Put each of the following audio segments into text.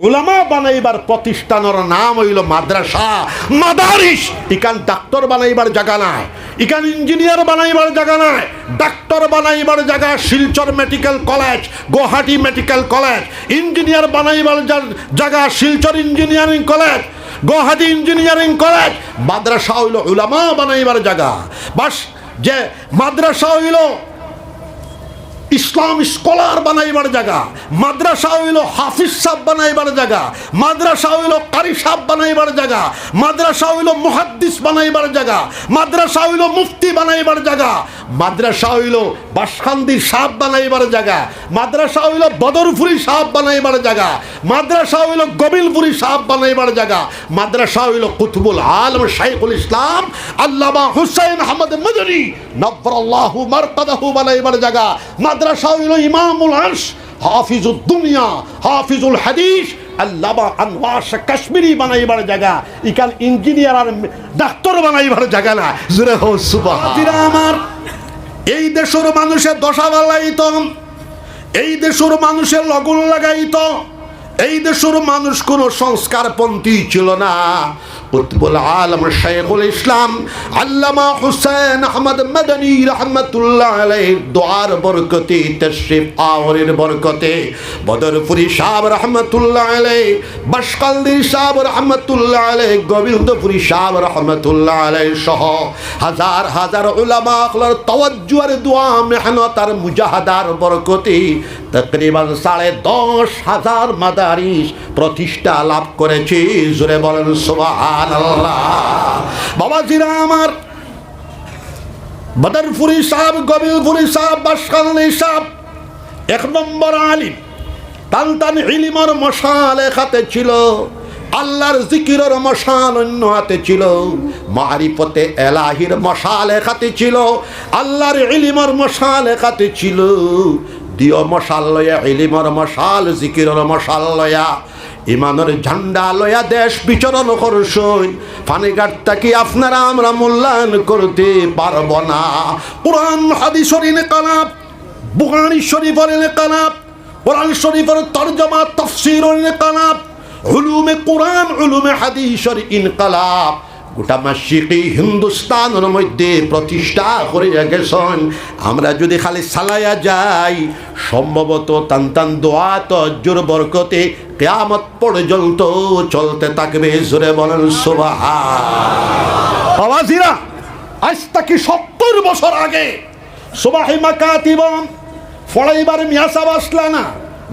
উলামা বানাইবার প্রতিষ্ঠানের নাম হইল মাদ্রাসা মাদারিস। ইকান ডাক্তার বানাইবার জায়গা নাই, ইকান ইঞ্জিনিয়ার বানাইবার জায়গা নাই। ডাক্তার বানাইবার জায়গা Silchar medical college, Guwahati medical college. Engineer বানাইবার জায়গা Silchar engineering college, Guwahati engineering college. মাদ্রাসা হইল উলামা বানাইবার জায়গা। বাস যে মাদ্রাসা হইল ইসলাম স্কলার বানাইবার জায়গা, মাদ্রাসা হইল হাফিজ সাহেব বানাইবার জায়গা, মাদ্রাসা হইল কারি সাহেব বানাইবার জায়গা, মাদ্রাসা হইল মুহাদ্দিস বানাইবার জায়গা, মাদ্রাসা হইল মুফতি বানাইবার জায়গা, মাদ্রাসা হইল বাসখান্দির সাহেব বানাইবার জায়গা, মাদ্রাসা হইল বদরপুরি সাহেব বানাইবার জায়গা, মাদ্রাসা হইল গবিলপুরি সাহেব বানাইবার জায়গা, মাদ্রাসা হইল কুতুবুল আলম শাইখুল ইসলাম আল্লামা হুসাইন আহমদ মদনী নব্বরাল্লাহু মারকাদাহু বানাইবার জায়গা, মাদ্রাসা হইল ইমামুল আরশ হাফিজুদ দুনিয়া হাফিজুল হাদিস আল্লামা আনোয়ার শাহ কাশ্মীরি বানাইবার জায়গা। ইকান ইঞ্জিনিয়ার আর ডাক্তার বানাইবার জায়গা না। জোরে হো সুবহানাল্লাহ। আমার এই দেশের মানুষের দশা বালাইত, এই দেশের মানুষের লগন লাগাইত, এই দেশের মানুষ কোনো সংস্কারপন্থী ছিল না। কুতুবুল আলম শাইখুল ইসলাম আল্লামা হুসাইন আহমদ মদনী রহমতুল্লাহ আলাইহির দোয়ার বরকতে, তশরিফ আওয়ারের বরকতে, বদরপুরি সাহেব রহমতুল্লাহ আলাইহি, বাসকালদি সাহেব রহমতুল্লাহ আলাইহি, গোবিন্দপুরি সাহেব রহমতুল্লাহ আলাইহি সহ হাজার হাজার উলামা আখলার তাওয়াজ্জু আর দোয়া মেহনত আর মুজাহাদার বরকতে তকরিবান 10,500 মাদারিস প্রতিষ্ঠা লাভ করেছে। জোরে বলেন সুবহানাল্লাহ। বাবাজিরা আমার, বদরপুরি সাহেব, গোবিলপুরি সাহেব, বাসকালদি সাহেব এক নম্বর আলিম। টান টান ইলমের মশাল এক হাতে ছিল, আল্লাহর জিকিরের মশাল অন্য হাতে ছিল, মারিফতে এলাহির মশাল এক হাতে ছিল, আল্লাহর ইলমের মশাল এক হাতে ছিল। দিও মশাল লয়া, ইলমের মশাল, জিকিরের মশাল লয়া, ইমানের ঝান্ডা লয়া দেশ বিচরণ করছই। পানিঘাটটাকে আপনারা আমরা মূল্যায়ন করতে পারব না। কোরআন হাদিসের ইনকালাব, বুখারী শরীফের ইনকালাব, কোরআন শরীফের তরজমা তাফসীরের ইনকালাব, উলুমে কোরআন উলুমে হাদিসের ইনকালাব গোটা মাশরিকি হিন্দুস্তানের মধ্যে প্রতিষ্ঠা করে গেছেন। আমরা যদি খালি চালাইয়া যাই, সম্ভবত টান টান দোয়া তজ্জুর বরকতে কিয়ামত পর্যন্ত চলতে থাকবে। জোরে বলেন সুবহানাল্লাহ। আওয়াজিরা, আজ থেকে 70 বছর আগে সুবাহি মাকাতিব ফড়াইবার মিয়াসাব আসলা না।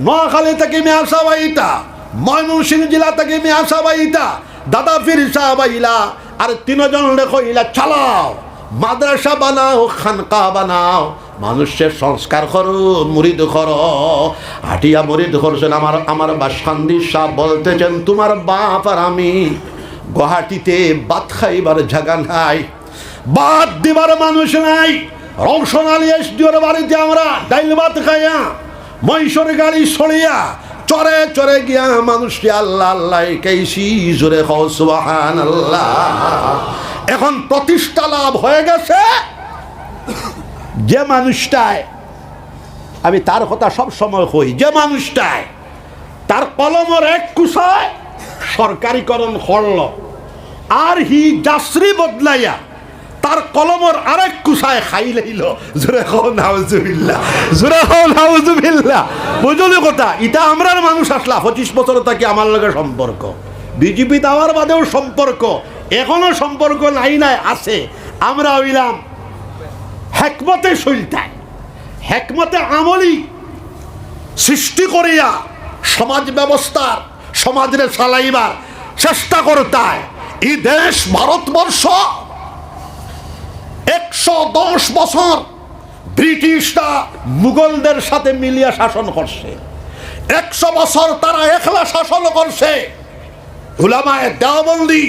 নোয়াখালী থেকে মিয়াসাব আইতা, ময়মনসিংহ জেলা থেকে মিয়াসাব আইতা, দাদা ফির সাহেব আইলা, আর 3 জন লেখইলা চালাও, মাদ্রাসা বানাও, খানকা বানাও, মানুষের সংস্কার করো, মুরিদ করো। হাটিয়া মুরিদ করছেন। আমার বাসখান্দি সাহেব বলতেছেন, তোমার বাপ আর আমি গুয়াহাটিতে ভাত খাইবার জায়গা নাই, ভাত দিবার মানুষ নাই। রওশন আলী এসডিওর বাড়িতে আমরা ডাইল ভাত খাইয়া, মহিষের গাড়ি সরিয়া চরে চরে গিয়া মানুষকে আল্লাহ আল্লাহ কেইসি। জোরে হও সুবহানাল্লাহ। এখন প্রতিষ্ঠা লাভ হয়ে গেছে যে মানুষটায়, আমি তার কথা সব সময় কই, যে মানুষটায় তার কলমের এক কুসায় সরকারিকরণ করল, আর হি জাসরি বদলাইয়া তার কলমের আরেক কুসায় খাই লইল। জোরে হও নাউজুবিল্লাহ, জোরে হও নাউজুবিল্লাহ। বুঝলি কথা? এটা আমরার মানুষ আসলা 25 বছর থেকে আমার লগে সম্পর্ক, বিজেপি দেওয়ার বাদেও সম্পর্ক, এখনো সম্পর্ক নাই নাই আছে। আমরা হইলাম হেকমতে সইলতায়, হেকমতে আমলি সৃষ্টি করিয়া সমাজ ব্যবস্থার সমাজরে চালাইবার চেষ্টা করতায়। এই দেশ ভারতবর্ষ 110 বছর ব্রিটিশরা মুঘলদের সাথে মিলিয়া শাসন করছে। 100 বছর তারা একলা শাসন করছে। উলামায়ে দেওবন্দি,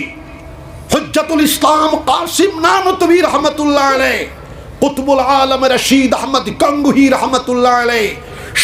হুজ্জাতুল ইসলাম কাসিম নানতবী রহমতুল্লাহ আলাইহি, কুতুবুল আলম রশিদ আহমদ গঙ্গুহি রহমতুল্লাহ আলাইহি,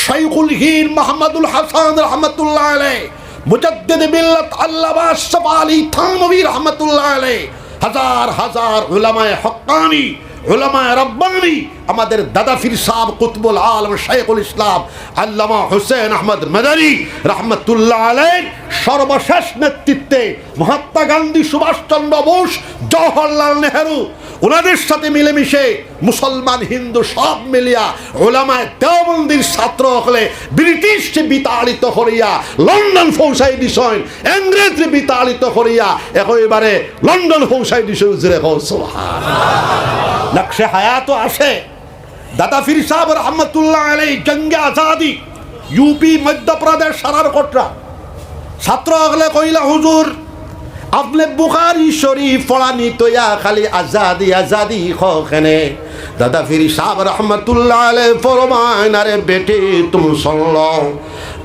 শাইখুল হিন্দ মুহাম্মদুল হাসান রহমতুল্লাহ আলাইহি, মুজাদ্দিদ মিল্লাত আল্লামা আশরাফ আলী থানভী রহমতুল্লাহ আলাইহি, হাজার হাজার উলামায়ে হক্কানি, উলামায়ে রব্বানি, আমাদের দাদা ফির সাহেব কুতুবুল আলম শাইখুল ইসলাম আল্লামা হুসাইন আহমদ মদনী রহমতুল্লাহ আলাইহি সর্বশেষ নেতৃত্বে মহাত্মা গান্ধী, সুভাষচন্দ্র বোস, জওহরলাল নেহেরু, ওনাদের সাথে মিলেমিশে মুসলমান হিন্দু সব মিলিয়া ওলামায়ে দেওবন্দির ছাত্র হলে ব্রিটিশকে বিতাড়িত করিয়া লন্ডন পৌঁছাই দিছেন, ইংরেজকে বিতাড়িত করিয়া একেবারে লন্ডন পৌঁছাই দিছে। হুজুরে সুবহানাল্লাহ। নকশে হায়াতও আসে। দাদা পীর সাহেব রহমতুল্লাহ আলাইহি জঙ্গে আজাদি यूपी मध्य प्रदेश सरार कोटरा छात्र अगले कहिला हुजूर आपने बुखारी शरीफ पढ़ानी तो या खाली आज़ादी आज़ादी खोखने। दादा फिर साहब रहमतुल्लाह अलैह फरमाए अरे बेटे तुम सुन लो,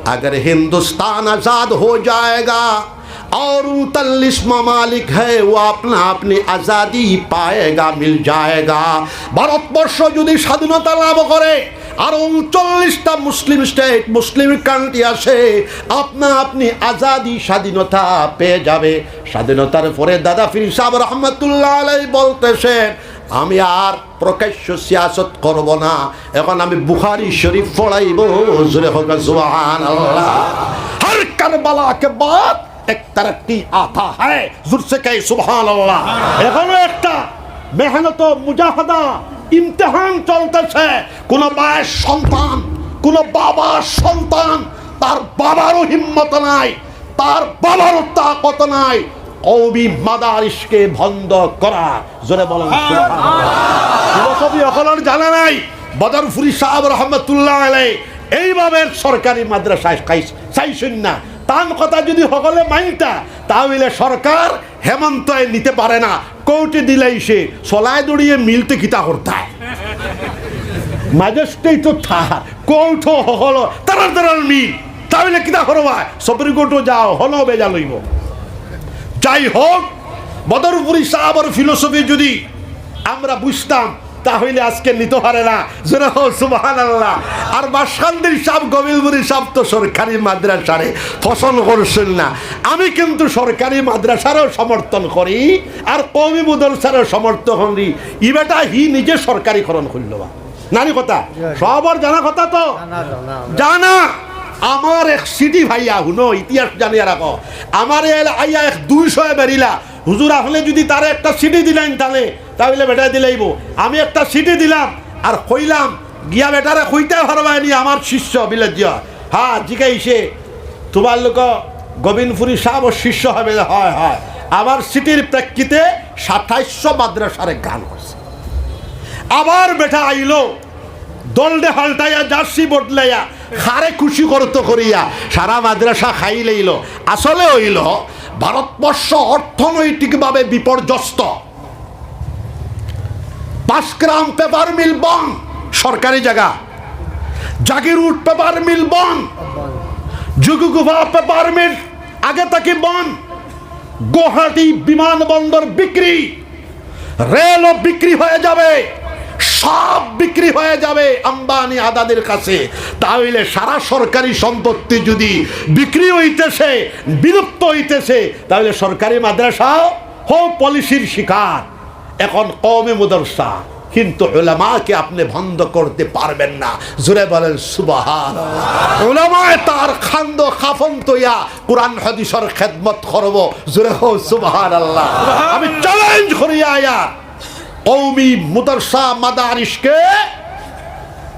अगर हिंदुस्तान आज़ाद हो जाएगा और 39 ममालिक है वो अपना अपनी आज़ादी पाएगा, मिल जाएगा। भारतवर्ष यदि स्वाधीनता लाभ करे আর 39টা মুসলিম স্টেট মুসলিম কান্ট্রি আসে আপনা আপনি আজাদি স্বাধীনতা পেয়ে যাবে। স্বাধীনতার পরে দাদা পীর সাহেব রহমতুল্লাহ আলাইহি বলতেছেন আমি আর প্রকাশ্য সিয়াসত করব না, এখন আমি বুখারী শরীফ পড়াইব। জোরে হোক সুবহানাল্লাহ। হর কারবালা কে বাদ এক তারাক্কি আতা है, জোর সে কহে সুবহানাল্লাহ। এখনো একটা মেহনত মুজাহাদা ইমতিহান চলতেছে। কোন মায়ের সন্তান, কোন বাবার সন্তান, তার বাবারও হিম্মত নাই, তার বাবারও তাকত নাই কওমি মাদারিসকে বন্ধ করা। জোরে বলেন সুবহানাল্লাহ। ফিলোসফি অকলর জানা নাই। বদরপুরি সাহেব রহমতুল্লাহ আলাইহি এইভাবে সরকারি মাদ্রাসায় চাইছেন না। তান কথা যদি সকলে মাইনতা তাহলে সরকার হেমন্ত নিতে পারে না, কোর্টে দিলেই সে চলায় দড়িয়ে মিলতে কিতা করতে ম্যাজিস্ট্রেট তো কোর্ট হলো তারার তারার মিল, তাহলে কিতা করবা সুপ্রিম কোর্টও যাও হলো বেজা লইব। যাই হোক, বদরপুরি সাহাবার ফিলোসফি যদি আমরা বুঝতাম তাহলে আজকে নিতে পারে না। জোরে হোক সুবহানাল্লাহ। আর বাসকান্দির সাহেব গবিলপুরি সাহেব তো সরকারি মাদ্রাসারে পছন্দ করছেন না। আমি কিন্তু সরকারি মাদ্রাসারও সমর্থন করি আর কওমি মাদ্রাসারও সমর্থন করি। ই বেটা হি নিজে সরকারিকরণ করল বা নানি কথা সবার জানা কথা তো জানা। আমার এক সিটি ভাইয়া হুনো ইতিহাস জানিয়া রাখো, আমার আইয়া এক 200 বেরিলা হুজুর আপনি যদি তার একটা সিটি দিলেন তাহলে বেটা দিলেইব। আমি একটা সিটি দিলাম আর কইলাম গিয়া বেটারে কইতে পারবানি আমার শিষ্য বিলেজ হ্যাঁ জিগাইছে তোমার লোক গোবিন্দপুরি সাহেব শিষ্য হবে। হয় হয় আমার সিটির প্রেক্ষিতে 2700 মাদ্রাসারে গান হয়েছে। আবার বেটা আইলো দলডে হালটাইয়া জার্সি বদলাইয়া খারে খুশি করত করিয়া সারা মাদ্রাসা খাই লইল। আসলে হইল ভারতবর্ষ অর্থনৈতিকভাবে বিপর্যস্ত। 5 গ্রাম পেপার মিল বন্ধ, সরকারি জায়গা। জাগিরুট পেপার মিল বন্ধ, জুগুগুফা পেপার মিল আগে থেকে বন্ধ। গুয়াহাটি বিমানবন্দর বিক্রি, রেলও বিক্রি হয়ে যাবে, সব বিক্রি হয়ে যাবে আম্বানি আদাদের কাছে। তাহলে সারা সরকারি সম্পত্তি যদি বিক্রি হইতেছে, বিলুপ্ত হইতেছে, তাহলে সরকারি মাদ্রাসা হোক পলিসির শিকার। এখন কওমি মাদ্রাসা কিন্তু উলামাকে আপনি বন্ধ করতে পারবেন না। জোরে বলেন সুবহানাল্লাহ। উলামায়ে তার খান্দ খাফন তৈয়া কুরআন হাদিসের খেদমত করব। জোরে হো সুবহানাল্লাহ। আমি চ্যালেঞ্জ করি আয়া কওমি মাদ্রাসা মাদারিসকে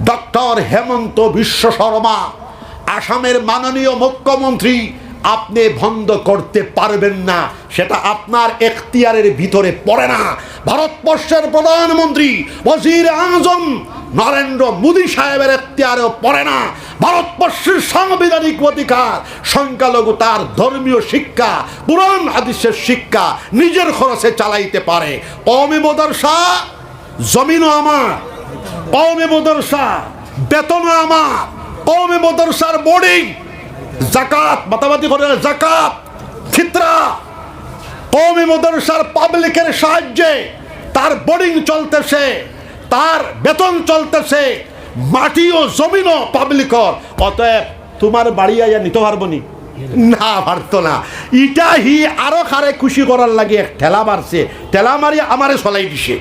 ডক্টর হেমন্ত বিশ্ব শর্মা আসামের মাননীয় মুখ্যমন্ত্রী আপনি বন্ধ করতে পারবেন না, সেটা আপনার এখতিয়ারের ভিতরে পড়ে না। ভারতবর্ষের প্রধানমন্ত্রী ওয়াজির আজম নরেন্দ্র মোদী সাহেবের এখতিয়ারেও পড়ে না। ভারতবর্ষের সাংবিধানিক অধিকার সংখ্যালঘু তার ধর্মীয় শিক্ষা কুরআন হাদিসের শিক্ষা নিজের খরচে চালাইতে পারে। কওমি মাদ্রাসা জমিনও আমার, কওমি মাদ্রাসা বেতনও আমার, কওমি মাদ্রাসার বোর্ডিং জাকাত মাতামাতি করে জাকাত ফিতরা কওমি মাদ্রাসার পাবলিকের সাহায্যে তার বোর্ডিং চলতেছে, তার বেতন চলতেছে, মাটি ও জমিনও পাবলিকর। অতএব তোমার বাড়ি আইয়া নিতে পারবো নি? না পারতো না। ইটা হি আরো খারে খুশি করার লাগে এক ঠেলা মারছে, ঠেলা মারি আমারে চলাই দিছে।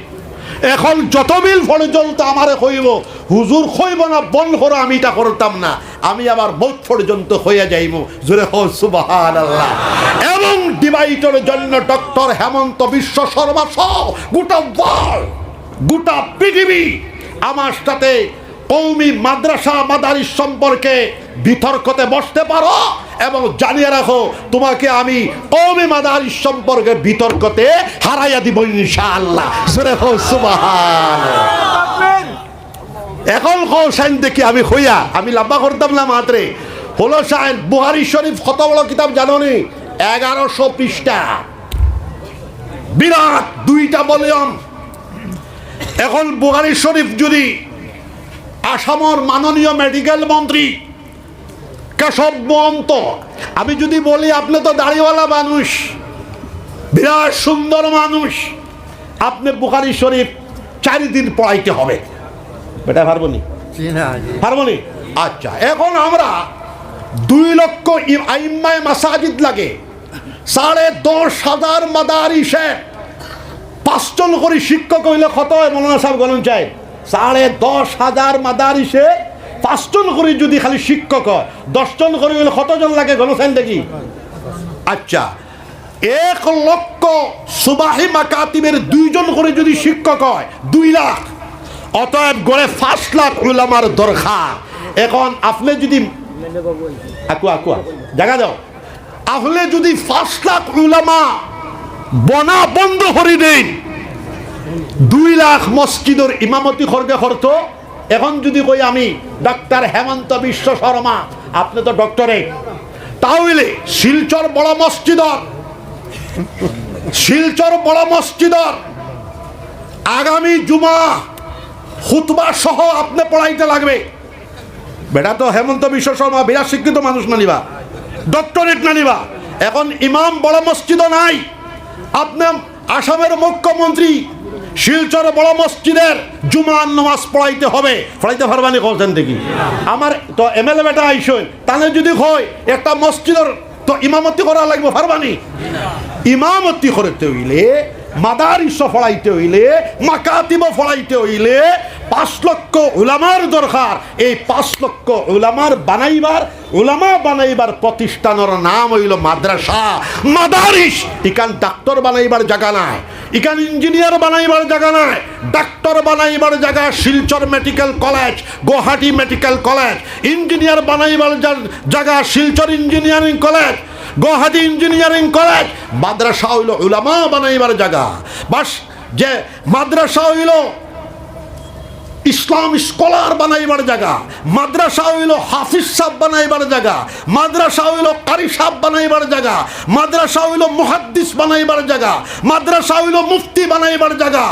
এখন যত মিল পর্যন্ত আমারে কইব হুজুর কইব না বন্ধ করো, আমি এটা করতাম না, আমি আবার মৌত পর্যন্ত হইয়া যাইব। জোরে হো সুবহানাল্লাহ। এবং ডিভাইডের জন্য ডক্টর হেমন্ত বিশ্ব শর্মা সহ গোটা ওয়ার্ল্ড, গোটা পৃথিবী আমার সাথে কওমি মাদ্রাসা মাদারিস সম্পর্কে বিতর্কতে বসতে পারো, এবং জানিয়ে রাখো তোমাকে আমি কওমি মাদারিস সম্পর্কে বিতর্কতে হারাইয়া দিব ইনশাআল্লাহ। জোরে হো সুবহানাল্লাহ। এখন হোসেন দেখি আমি হইয়া আমি লাম্বা করতাম না মাত্রে হলো সাহেব বুহারি শরীফ কত বড় কিতাব জানো নি? 1100 পৃষ্ঠা, বিরাট 2টা ভলিউম। এখন বুহারি শরীফ যদি আসামের মাননীয় মেডিকেল মন্ত্রী কেশব মহন্ত, আমি যদি বলি আপনি তো দাড়িওয়ালা মানুষ, বিরাট সুন্দর মানুষ, আপনি বুখারী শরীফ 4 দিন পড়াইতে হবে, বেটা পারবনি? পারবনি? আচ্ছা, এখন আমরা 2 লক্ষ আইম্মায়ে মাসাজিদ লাগে, 10,500 মাদারিসে 5 জন করে শিক্ষক হইলে কত হয় মৌলানা সাহেব গণন চাই? 10,500 মাদারিসে 5 জন করে যদি খালি শিক্ষক হয়, 10 জন করে হইলে কতজন লাগে গণসাইন দেখি? আচ্ছা, 1 লক্ষ সুবাহি মাকাতিবের 2 জন করে যদি শিক্ষক হয় 2 লাখ, অতএব গড়ে 5 লাখ উলামার দরকার। এখন আপনি যদি জায়গা দাও, আপনি যদি 5 লাখ উলামা বনা বন্ধ করে দেন, 2 লাখ মসজিদের ইমামতি করবে খরচ। এখন যদি কই আমি ডাক্তার হেমন্ত বিশ্ব শর্মা, আপনি তো ডক্টরে, তাহলে শিলচর বড় মসজিদর, শিলচর বড় মসজিদর আগামী জুমা খুতবা সহ আপনি পড়াইতে লাগবে। বেটা তো হেমন্ত বিশ্ব শর্মা বিরাট শিক্ষিত মানুষ না নিবা, ডক্টরেট না নিবা। এখন ইমাম বড় মসজিদ নাই, আপনি আসামের মুখ্যমন্ত্রী শিলচর বড় মসজিদের জুমার নামাজ পড়াইতে হবে, পড়াইতে পারবানি কোথান দেখি? আমার তো এমএলএ বেটা আইসন, তাহলে যদি হয় একটা মসজিদের তো ইমামতি করা লাগবে, পারবানি? ইমামতি করতে হইলে, মাদারিস পড়াইতে হইলে, মাকাতিব পড়াইতে হইলে 5 লক্ষ উলামার দরকার। এই 5 লক্ষ উলামার উলামা বানাইবার প্রতিষ্ঠানের নাম হইল মাদ্রাসা মাদারিস। ইকান ডাক্তার বানাইবার জায়গা নাই, ইকান ইঞ্জিনিয়ার বানাইবার জায়গা নাই, ডাক্তার বানাইবার জায়গা Silchar medical college, Guwahati medical college. Engineer বানাইবার জায়গা Silchar engineering college, Guwahati engineering college. মাদ্রাসা হইল উলামা বানাইবার জায়গা। বাস যে মাদ্রাসা হইল ইসলাম স্কলার বানাইবার জায়গা, মাদ্রাসা হইল হাফিজ সাহেব বানাইবার জায়গা, মাদ্রাসা হইল কারি সাহেব বানাইবার জায়গা, মাদ্রাসা হইল মুহাদ্দিস বানাইবার জায়গা, মাদ্রাসা হইল মুফতি বানাইবার জায়গা,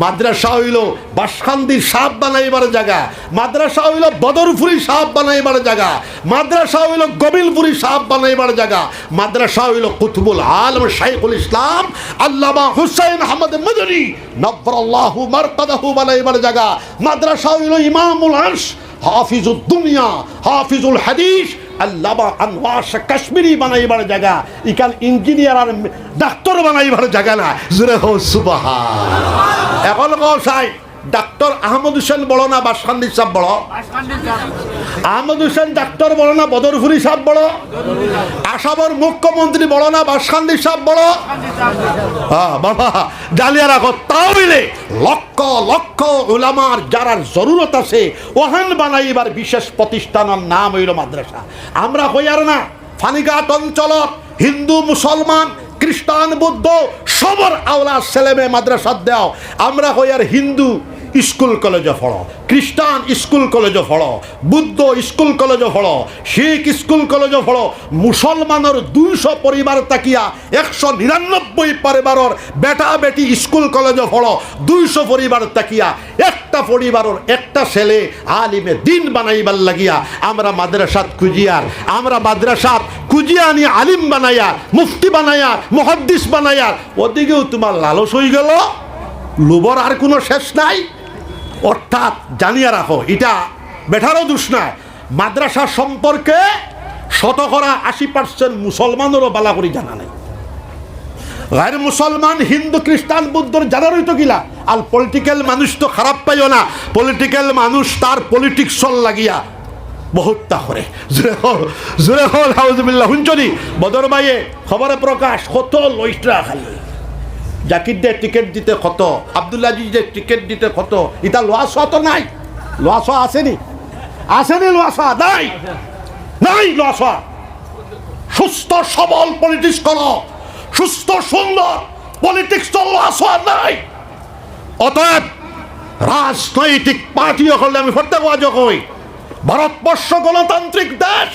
মাদ্রাসা হইল বাসখান্দির সাহেব বানাইবার জায়গা, মাদ্রাসা হইল বদরপুরি সাহেব বানাইবার জায়গা, মাদ্রাসা হইল গবিলপুরি সাহেব বানাইবার জায়গা, মাদ্রাসা হইল কুতুবুল আলম শাইখুল ইসলাম আল্লামা হুসাইন আহমদ মদনী নব্বরাল্লাহু মারকাদাহু বানাইবার জায়গা, মাদ্রাসা হইল ইমামুল আরশ হাফিজুদ দুনিয়া হাফিজুল হাদিস আল্লামা আনওয়ার শাহ কাশ্মীরি বানাইবার জায়গা। ইকাল ইঞ্জিনিয়ার আর ডাক্তার বানাইবার জায়গা না। জোরে হো সুবহানাল্লাহ। এখন কসাই ডাক্তার আহমদ হোসেন বড় না বাসখান্দি সাহেব বড়? আহমদ হোসেন ডাক্তার বড় না বদরপুরি সাহেব বড়? আসামের মুখ্যমন্ত্রী বড় না বাসখান্দি সাহেব বড়? বাবা জালিয়া রাখো। তাহলে লক্ষ লক্ষ উলামার যারা জরুরত আছে ওহান বানাইবার বিশেষ প্রতিষ্ঠানের নাম হইল মাদ্রাসা। আমরা হইয়ার না ফানিঘাট অঞ্চল হিন্দু মুসলমান খ্রিস্টান বৌদ্ধ সবর আওলা ছেলেমেয়ে মাদ্রাসা দেও। আমরা হইয়ার হিন্দু স্কুল কলেজে পড়ো, খ্রিস্টান স্কুল কলেজে পড়ো, বুদ্ধ স্কুল কলেজে পড়ো, শিখ স্কুল কলেজে পড়ো। মুসলমানের 200 পরিবার তাকিয়া 199 পরিবারের বেটা বেটি স্কুল কলেজে পড়ো। 200 পরিবার তাকিয়া একটা পরিবারের একটা ছেলে আলিমে দিন বানাইবার লাগিয়া আমরা মাদ্রাসাত খুঁজিয়ার, আমরা মাদ্রাসাত খুঁজিয়া আনি আলিম বানাইয়ার, মুফতি বানাইয়ার, মুহাদ্দিস বানাইয়ার। ওদিকেও তোমার লালস হয়ে গেল, লোভর আর কোনো শেষ নাই। অর্থাৎ জানিয়ে রাখো, এটা বেঠারও দোষ নাই। মাদ্রাসা সম্পর্কে 80% মুসলমানেরও বালা করে জানা নাই। গায়ের মুসলমান হিন্দু খ্রিস্টান বুদ্ধর যারা রইতো গিলা আর পলিটিক্যাল মানুষ তো খারাপ পাইও না, পলিটিক্যাল মানুষ তার পলিটিক্স লাগিয়া বহুতটা করে জোরে হল হাউজুবিল্লাহ হুঞ্চনি বদর ভাইয়ে খবরে প্রকাশ কত লইস্টরা খালি জাকির দে টিকিট দিতে কত, আব্দুল্লাহ যে টিকিট দিতে কত, এটা লোয়াশা তো নাই, লোয়াশা আসেনি লোয়াশা নাই নাই লোয়াশা। সুস্থ সবল পলিটিক্স করো, সুস্থ সুন্দর পলিটিক্স তো লোয়াশা নাই। অতএব রাজনৈতিক পার্টি হলে আমি প্রত্যেক কই ভারতবর্ষ গণতান্ত্রিক দেশ,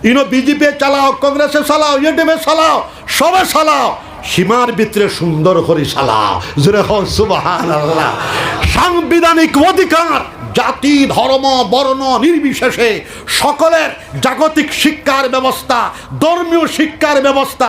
ইনো বিজেপি চালাও, কংগ্রেসে চালাও, ইউডিএফে চালাও, সবে চালাও, সীমার ভিতরে সুন্দর করে চালাও। জোরে হও সুবহানাল্লাহ। সাংবিধানিক অধিকার জাতি ধর্ম বর্ণ নির্বিশেষে সকলের জাগতিক শিক্ষার ব্যবস্থা, ধর্মীয় শিক্ষার ব্যবস্থা